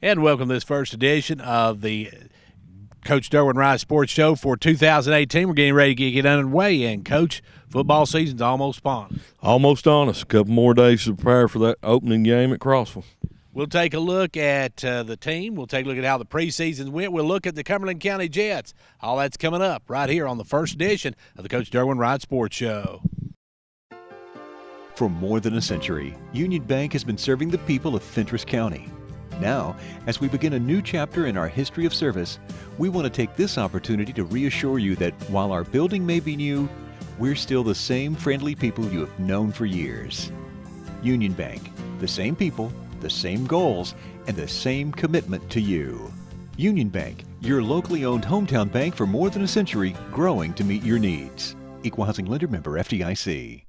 And welcome to this first edition of the Coach Derwin Wright Sports Show for 2018. We're getting ready to get underway, and Coach, football season's almost upon us. Almost on us. A couple more days to prepare for that opening game at Crossville. We'll take a look at the team. We'll take a look at how the preseason went. We'll look at the Cumberland County Jets. All that's coming up right here on the first edition of the Coach Derwin Wright Sports Show. For more than a century, Union Bank has been serving the people of Fentress County. Now, as we begin a new chapter in our history of service, we want to take this opportunity to reassure you that while our building may be new, we're still the same friendly people you have known for years. Union Bank, the same people, the same goals, and the same commitment to you. Union Bank, your locally owned hometown bank for more than a century, growing to meet your needs. Equal Housing Lender Member FDIC.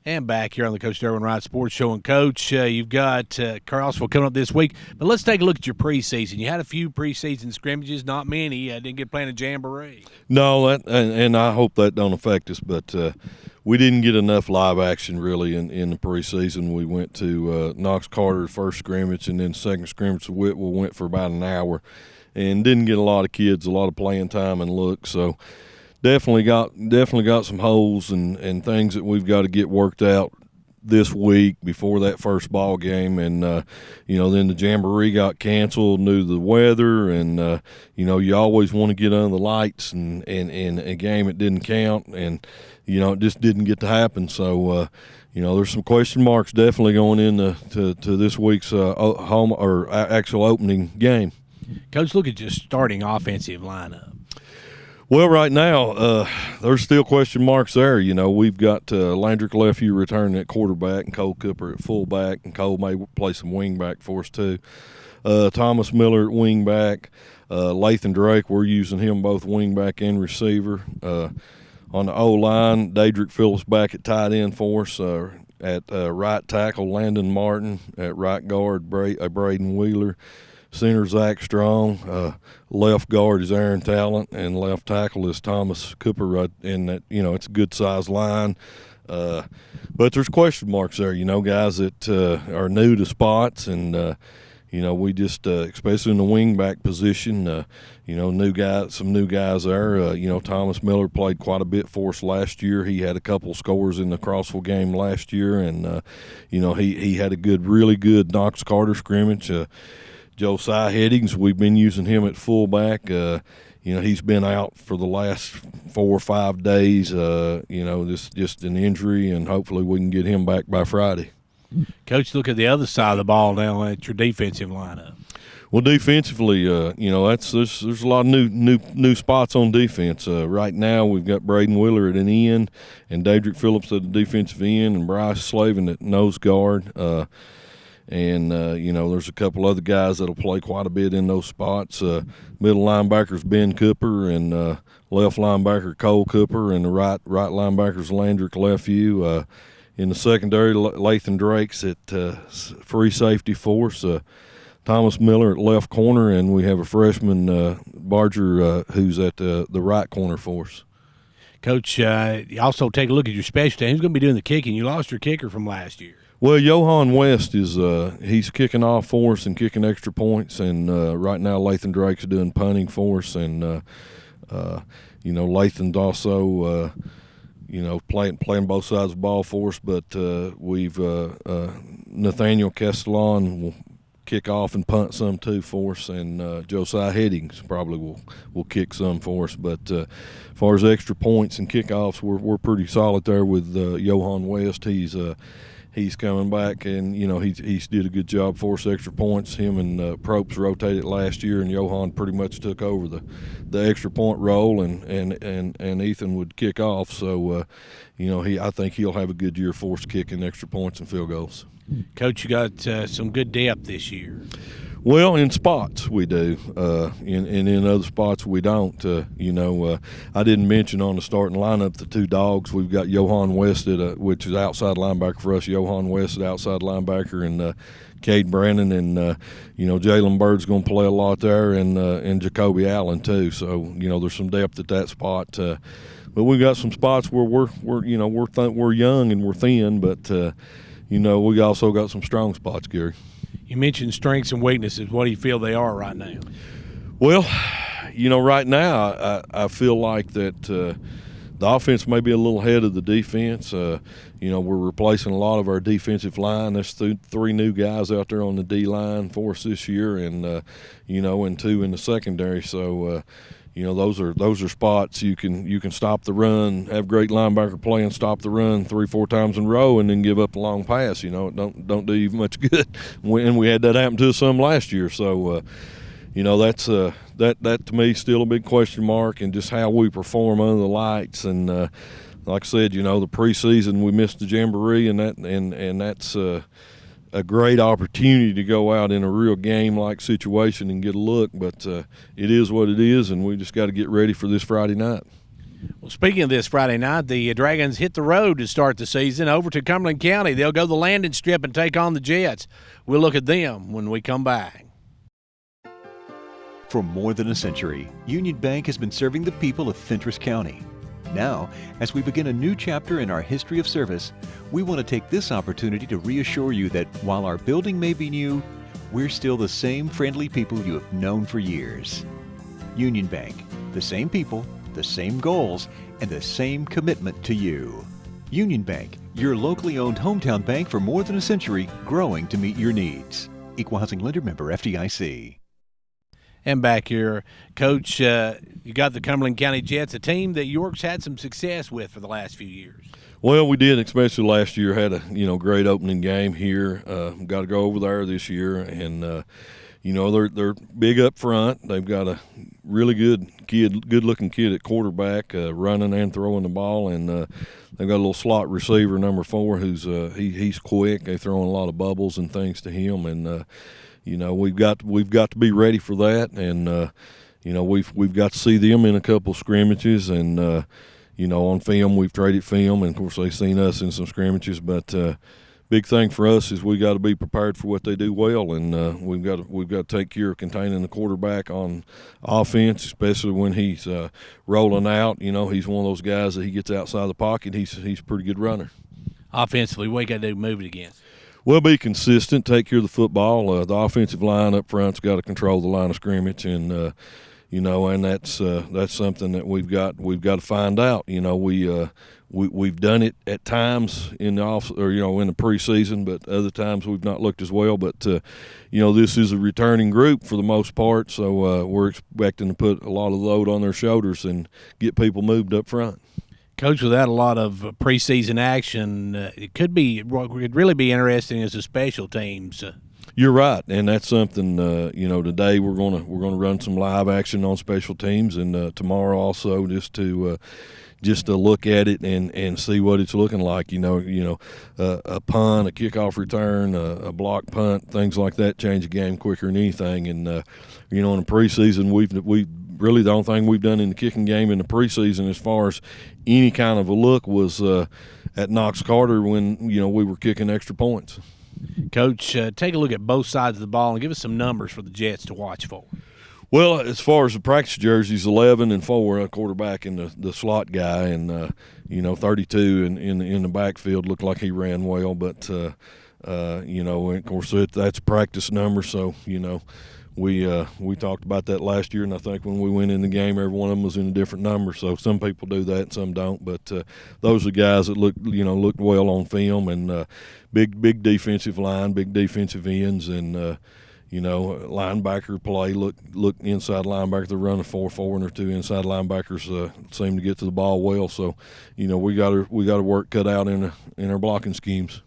And back here on the Coach Derwin Wright Sports Show. And, Coach, you've got Crossville coming up this week. But let's take a look at your preseason. You had a few preseason scrimmages, not many. Didn't get playing a jamboree. No, and I hope that don't affect us. But we didn't get enough live action, really, in the preseason. We went to Knox Carter first scrimmage, and then second scrimmage to Whitwell went for about an hour. And didn't get a lot of kids, a lot of playing time and looks. So, Definitely got some holes and things that we've got to get worked out this week before that first ball game. And, then the jamboree got canceled due to the weather. And, you always want to get under the lights and a game it didn't count. And, it just didn't get to happen. So, there's some question marks definitely going into to this week's home or actual opening game. Coach, look at your starting offensive lineup. Well, right now, there's still question marks there. We've got Landrick Lefevue returning at quarterback and Cole Cooper at fullback, and Cole may play some wingback for us too. Thomas Miller at wingback. Lathan Drake, we're using him both wingback and receiver. On the O-line, Daedric Phillips back at tight end for us. At right tackle, Landon Martin. At right guard, Braden Wheeler. Center, Zach Strong. Left guard is Aaron Talent, and left tackle is Thomas Cooper. Right in that, it's a good size line. But there's question marks there. Guys that are new to spots, and we just, especially in the wingback position, some new guys there. Thomas Miller played quite a bit for us last year. He had a couple scores in the Crossville game last year, and he had a really good Knox Carter scrimmage. Josiah Headings, we've been using him at fullback. He's been out for the last 4 or 5 days. This just an injury, and hopefully we can get him back by Friday. Coach, look at the other side of the ball now at your defensive lineup. Well, defensively, there's a lot of new spots on defense. Right now, we've got Braden Wheeler at an end, and Daedric Phillips at the defensive end, and Bryce Slavin at nose guard. And, there's a couple other guys that'll play quite a bit in those spots. Middle linebackers Ben Cooper, and left linebacker Cole Cooper, and the right linebacker's Landrick Lefevue. In the secondary, Lathan Drake's at free safety for us. Thomas Miller at left corner, and we have a freshman, Barger, who's at the right corner for us. Coach, you also take a look at your special team. Who's going to be doing the kicking? You lost your kicker from last year. Well, Johan West is he's kicking off for us and kicking extra points, and right now Lathan Drake's doing punting for us, and Lathan's also playing both sides of the ball for us. But we've Nathaniel Castellon will kick off and punt some too for us, and Josiah Headings probably will kick some for us. But as far as extra points and kickoffs, we're pretty solid there with Johan West. He's coming back, and he's did a good job for us. Extra points. Him and Probst rotated last year, and Johan pretty much took over the extra point role, and Ethan would kick off. So I think he'll have a good year for us kicking extra points and field goals. Coach, you got some good depth this year. Well, in spots we do, in other spots we don't. I didn't mention on the starting lineup the two dogs. We've got Johan West which is outside linebacker for us. Johan West at outside linebacker, and Cade Brandon, and Jalen Bird's going to play a lot there, and Jacoby Allen too. So there's some depth at that spot. But we've got some spots where we're young and we're thin, but we also got some strong spots, Gary. You mentioned strengths and weaknesses. What do you feel they are right now? Well, right now I feel like that the offense may be a little ahead of the defense. We're replacing a lot of our defensive line. There's three new guys out there on the D line for us this year, and and two in the secondary. So. Those are spots you can stop the run, have great linebacker play, and stop the run 3-4 times in a row, and then give up a long pass. It don't do you much good. And we had that happen to us some last year. So, that's that to me still a big question mark, and just how we perform under the lights. And like I said, the preseason we missed the jamboree, and that's a great opportunity to go out in a real game-like situation and get a look, but it is what it is, and we just got to get ready for this Friday night. Well, speaking of this Friday night, the Dragons hit the road to start the season over to Cumberland County. They'll go the landing strip and take on the Jets. We'll look at them when we come back. For more than a century, Union Bank has been serving the people of Fentress County. Now, as we begin a new chapter in our history of service, we want to take this opportunity to reassure you that while our building may be new, we're still the same friendly people you have known for years. Union Bank, the same people, the same goals, and the same commitment to you. Union Bank, your locally owned hometown bank for more than a century, growing to meet your needs. Equal Housing Lender Member FDIC. And back here, Coach, you got the Cumberland County Jets, a team that York's had some success with for the last few years. Well, we did, especially last year. Had a great opening game here. Got to go over there this year, and they're big up front. They've got a really good-looking kid at quarterback, running and throwing the ball, and they've got a little slot receiver, number 4, who's he's quick. They're throwing a lot of bubbles and things to him, and we've got to be ready for that, and we've got to see them in a couple scrimmages, and on film we've traded film, and of course they've seen us in some scrimmages. But big thing for us is we got to be prepared for what they do well, and we've got to take care of containing the quarterback on offense, especially when he's rolling out. He's one of those guys that he gets outside the pocket. He's a pretty good runner. Offensively, what you got to do, move it against? Well, be consistent, take care of the football. The offensive line up front's got to control the line of scrimmage, and and that's something that we've got to find out. We've done it at times in the in the preseason, but other times we've not looked as well. But this is a returning group for the most part, so we're expecting to put a lot of load on their shoulders and get people moved up front. Coach, without a lot of preseason action, it could really be interesting as the special teams. You're right, and that's something. Today we're gonna run some live action on special teams, and tomorrow also just to look at it and see what it's looking like. A punt, a kickoff return, a block punt, things like that change the game quicker than anything. And in the preseason, we really the only thing we've done in the kicking game in the preseason as far as any kind of a look was at Knox Carter when we were kicking extra points. Coach, take a look at both sides of the ball and give us some numbers for the Jets to watch for. Well, as far as the practice jerseys, 11-4, a quarterback and the slot guy, and 32 in the backfield looked like he ran well, but of course that's practice number, so we talked about that last year, and I think when we went in the game, every one of them was in a different number. So some people do that, and some don't. But those are guys that looked well on film, and big defensive line, big defensive ends, and linebacker play. Look inside linebacker. They're running 4-4, and their 2 inside linebackers seem to get to the ball well. So we got our work cut out in our blocking schemes.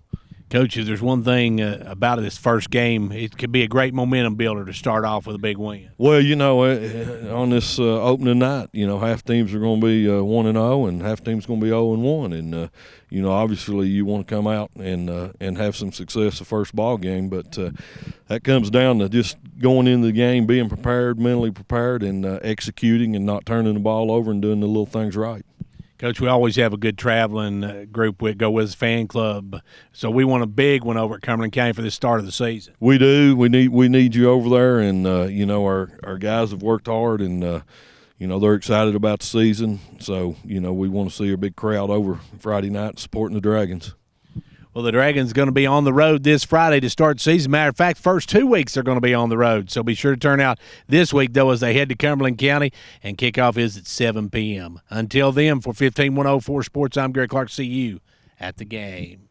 Coach, if there's one thing about this first game, it could be a great momentum builder to start off with a big win. Well, on this opening night, half teams are going to be 1-0, and half teams going to be 0-1, and obviously you want to come out and have some success the first ball game, but that comes down to just going into the game, being prepared, mentally prepared, and executing, and not turning the ball over and doing the little things right. Coach, we always have a good traveling group with Go Wiz Fan Club, so we want a big one over at Cumberland County for the start of the season. We do. We need you over there, and our guys have worked hard, and they're excited about the season. So we want to see a big crowd over Friday night supporting the Dragons. Well, the Dragons going to be on the road this Friday to start the season. Matter of fact, first 2 weeks they're going to be on the road. So be sure to turn out this week, though, as they head to Cumberland County, and kickoff is at 7 p.m. Until then, for 15104 Sports, I'm Gary Clark. See you at the game.